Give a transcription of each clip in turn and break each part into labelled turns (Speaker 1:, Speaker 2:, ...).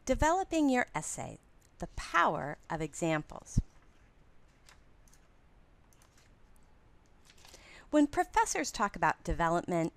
Speaker 1: Developing your essay, the power of examples. When professors talk about development,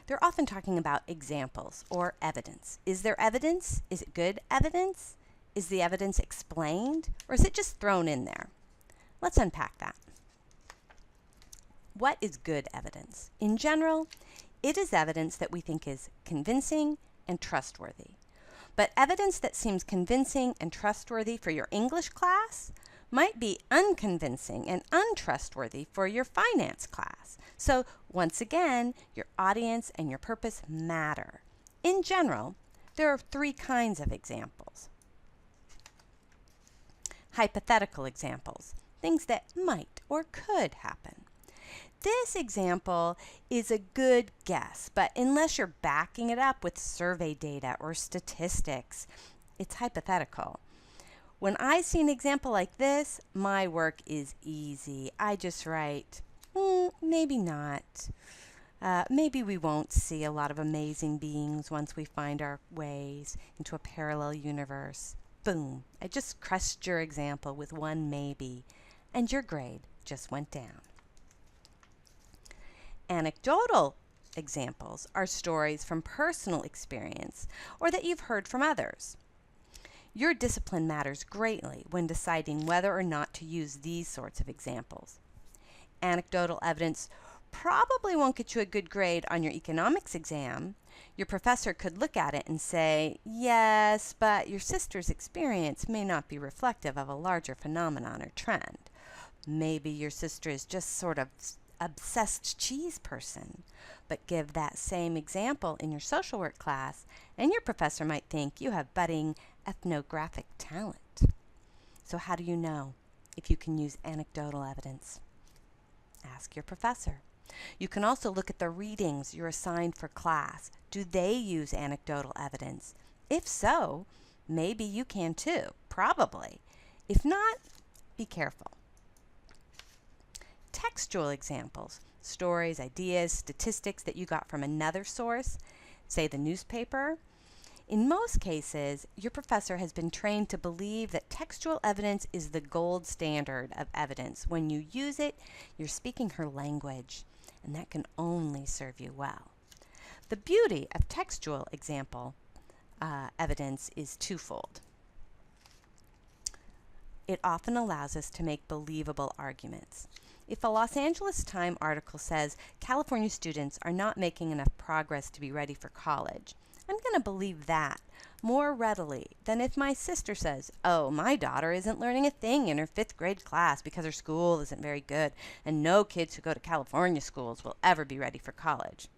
Speaker 1: they're often talking about examples or evidence. Is there evidence? Is it good evidence? Is the evidence explained? Or is it just thrown in there? Let's unpack that. What is good evidence? In general, it is evidence that we think is convincing and trustworthy. But evidence that seems convincing and trustworthy for your English class might be unconvincing and untrustworthy for your finance class. So once again, your audience and your purpose matter. In general, there are 3 kinds of examples. Hypothetical examples, things that might or could happen. This example is a good guess, but unless you're backing it up with survey data or statistics, it's hypothetical. When I see an example like this, my work is easy. I just write, maybe not. Maybe we won't see a lot of amazing beings once we find our ways into a parallel universe. Boom, I just crushed your example with 1 maybe, and your grade just went down. Anecdotal examples are stories from personal experience or that you've heard from others. Your discipline matters greatly when deciding whether or not to use these sorts of examples. Anecdotal evidence probably won't get you a good grade on your economics exam. Your professor could look at it and say, yes, but your sister's experience may not be reflective of a larger phenomenon or trend. Maybe your sister is just sort of obsessed cheese person, but give that same example in your social work class and your professor might think you have budding ethnographic talent. So how do you know if you can use anecdotal evidence? Ask your professor. You can also look at the readings you're assigned for class. Do they use anecdotal evidence? If so, maybe you can too, probably. If not, be careful. Textual examples, stories, ideas, statistics that you got from another source, say the newspaper. In most cases, your professor has been trained to believe that textual evidence is the gold standard of evidence. When you use it, you're speaking her language, and that can only serve you well. The beauty of textual example evidence is twofold. It often allows us to make believable arguments. If a Los Angeles Times article says California students are not making enough progress to be ready for college, I'm going to believe that more readily than if my sister says, oh, my daughter isn't learning a thing in her 5th grade class because her school isn't very good and no kids who go to California schools will ever be ready for college.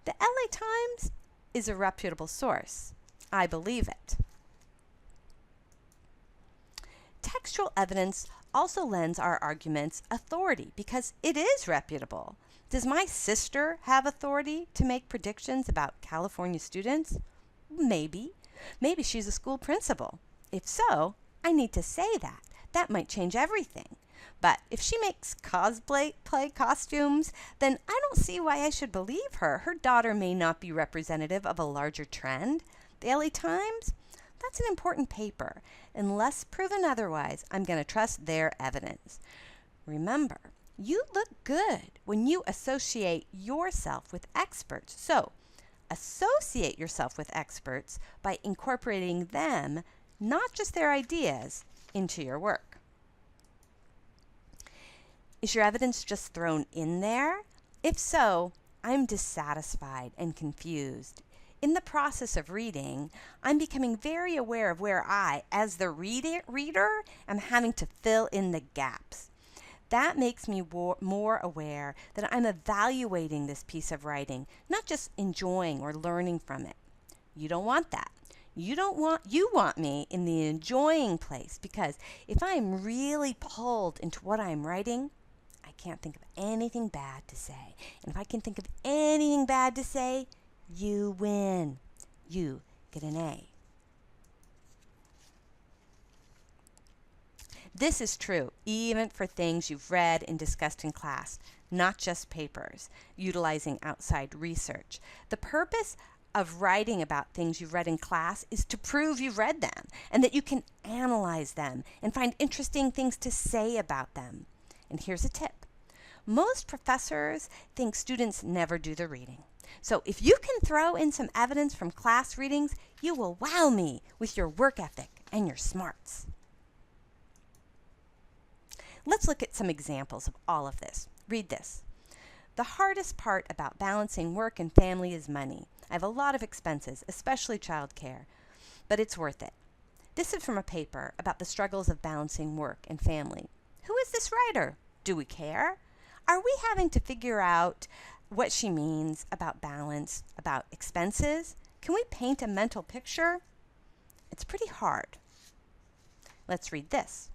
Speaker 1: The LA Times is a reputable source. I believe it. Textual evidence also lends our arguments authority because it is reputable. Does my sister have authority to make predictions about California students? Maybe. Maybe she's a school principal. If so, I need to say that. That might change everything. But if she makes cosplay costumes, then I don't see why I should believe her. Her daughter may not be representative of a larger trend. The LA Times? That's an important paper. Unless proven otherwise, I'm going to trust their evidence. Remember, you look good when you associate yourself with experts. So, associate yourself with experts by incorporating them, not just their ideas, into your work. Is your evidence just thrown in there? If so, I'm dissatisfied and confused. In the process of reading, I'm becoming very aware of where I, as the reader, am having to fill in the gaps. That makes me more aware that I'm evaluating this piece of writing, not just enjoying or learning from it. You don't want that. You want me in the enjoying place, because if I'm really pulled into what I'm writing, I can't think of anything bad to say. And if I can think of anything bad to say, you win. You get an A. This is true even for things you've read and discussed in class, not just papers, utilizing outside research. The purpose of writing about things you've read in class is to prove you've read them and that you can analyze them and find interesting things to say about them. And here's a tip. Most professors think students never do the reading. So if you can throw in some evidence from class readings, you will wow me with your work ethic and your smarts. Let's look at some examples of all of this. Read this. The hardest part about balancing work and family is money. I have a lot of expenses, especially childcare, but it's worth it. This is from a paper about the struggles of balancing work and family. Who is this writer? Do we care? Are we having to figure out what she means about balance, about expenses? Can we paint a mental picture? It's pretty hard. Let's read this.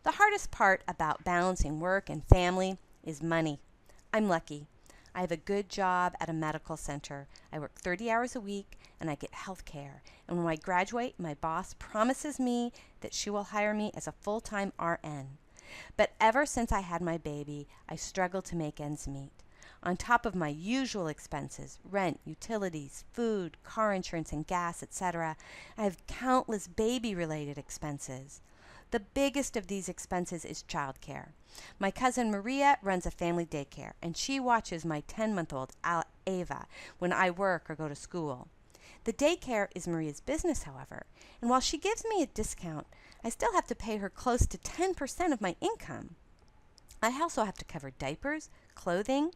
Speaker 1: The hardest part about balancing work and family is money. I'm lucky. I have a good job at a medical center. I work 30 hours a week and I get health care. And when I graduate, my boss promises me that she will hire me as a full-time RN. But ever since I had my baby, I struggle to make ends meet. On top of my usual expenses, rent, utilities, food, car insurance and gas, etc., I have countless baby-related expenses. The biggest of these expenses is childcare. My cousin Maria runs a family daycare, and she watches my 10-month-old Ava when I work or go to school. The daycare is Maria's business, however, and while she gives me a discount, I still have to pay her close to 10% of my income. I also have to cover diapers, clothing,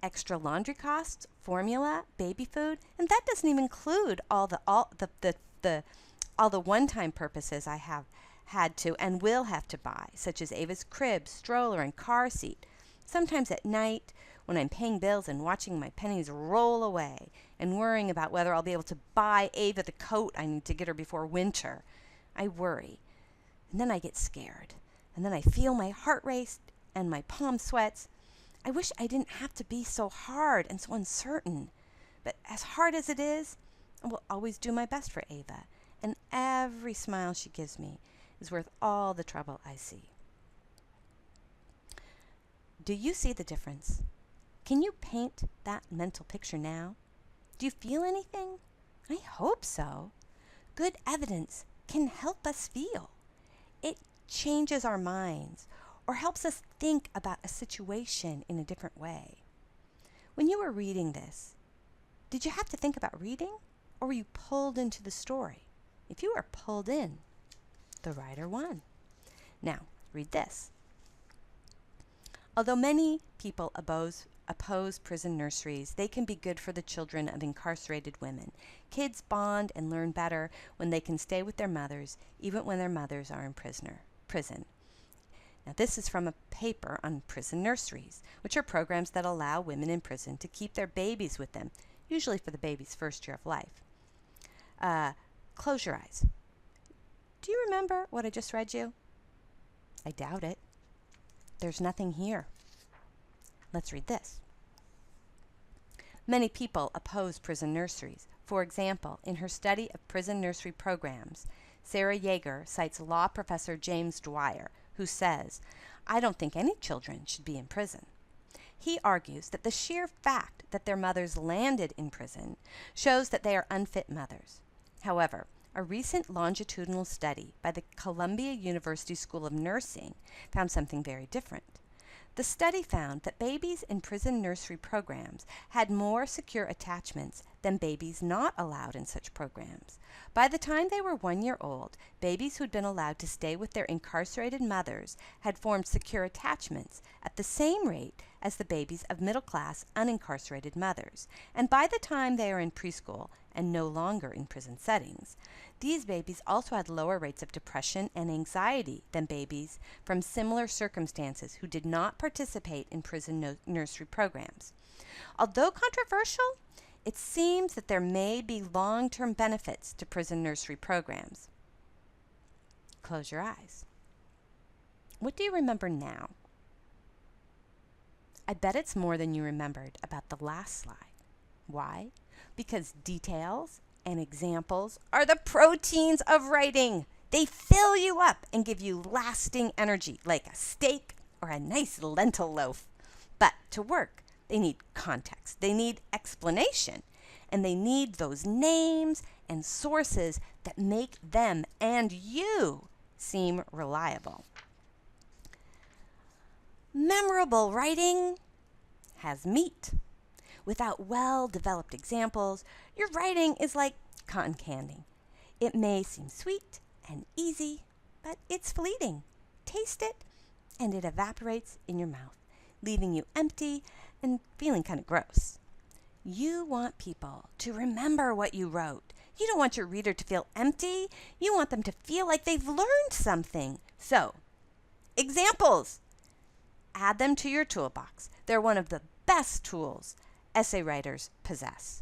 Speaker 1: extra laundry costs, formula, baby food, and that doesn't even include all the one-time purposes I have had to and will have to buy, such as Ava's crib, stroller, and car seat. Sometimes at night, when I'm paying bills and watching my pennies roll away and worrying about whether I'll be able to buy Ava the coat I need to get her before winter, I worry. And then I get scared. And then I feel my heart race and my palm sweats. I wish I didn't have to be so hard and so uncertain. But as hard as it is, I will always do my best for Ava. And every smile she gives me is worth all the trouble I see. Do you see the difference? Can you paint that mental picture now? Do you feel anything? I hope so. Good evidence can help us feel. It changes our minds or helps us think about a situation in a different way. When you were reading this, did you have to think about reading, or were you pulled into the story? If you were pulled in, the writer won. Now, read this. Although many people oppose prison nurseries, they can be good for the children of incarcerated women. Kids bond and learn better when they can stay with their mothers, even when their mothers are in prison. Now, this is from a paper on prison nurseries, which are programs that allow women in prison to keep their babies with them, usually for the baby's first year of life. Close your eyes. Do you remember what I just read you? I doubt it. There's nothing here. Let's read this. Many people oppose prison nurseries. For example, in her study of prison nursery programs, Sarah Yeager cites law professor James Dwyer, who says, "I don't think any children should be in prison." He argues that the sheer fact that their mothers landed in prison shows that they are unfit mothers. However, a recent longitudinal study by the Columbia University School of Nursing found something very different. The study found that babies in prison nursery programs had more secure attachments than babies not allowed in such programs. By the time they were 1 year old, babies who'd been allowed to stay with their incarcerated mothers had formed secure attachments at the same rate as the babies of middle-class, unincarcerated mothers. And by the time they are in preschool and no longer in prison settings, these babies also had lower rates of depression and anxiety than babies from similar circumstances who did not participate in prison nursery programs. Although controversial, it seems that there may be long-term benefits to prison nursery programs. Close your eyes. What do you remember now? I bet it's more than you remembered about the last slide. Why? Because details and examples are the proteins of writing. They fill you up and give you lasting energy, like a steak or a nice lentil loaf. But to work, they need context. They need explanation. and they need those names and sources that make them and you seem reliable. Memorable writing has meat. Without well-developed examples, your writing is like cotton candy. It may seem sweet and easy, but it's fleeting. Taste it, and it evaporates in your mouth, leaving you empty and feeling kind of gross. You want people to remember what you wrote. You don't want your reader to feel empty. You want them to feel like they've learned something. So, examples. Add them to your toolbox. They're one of the best tools essay writers possess.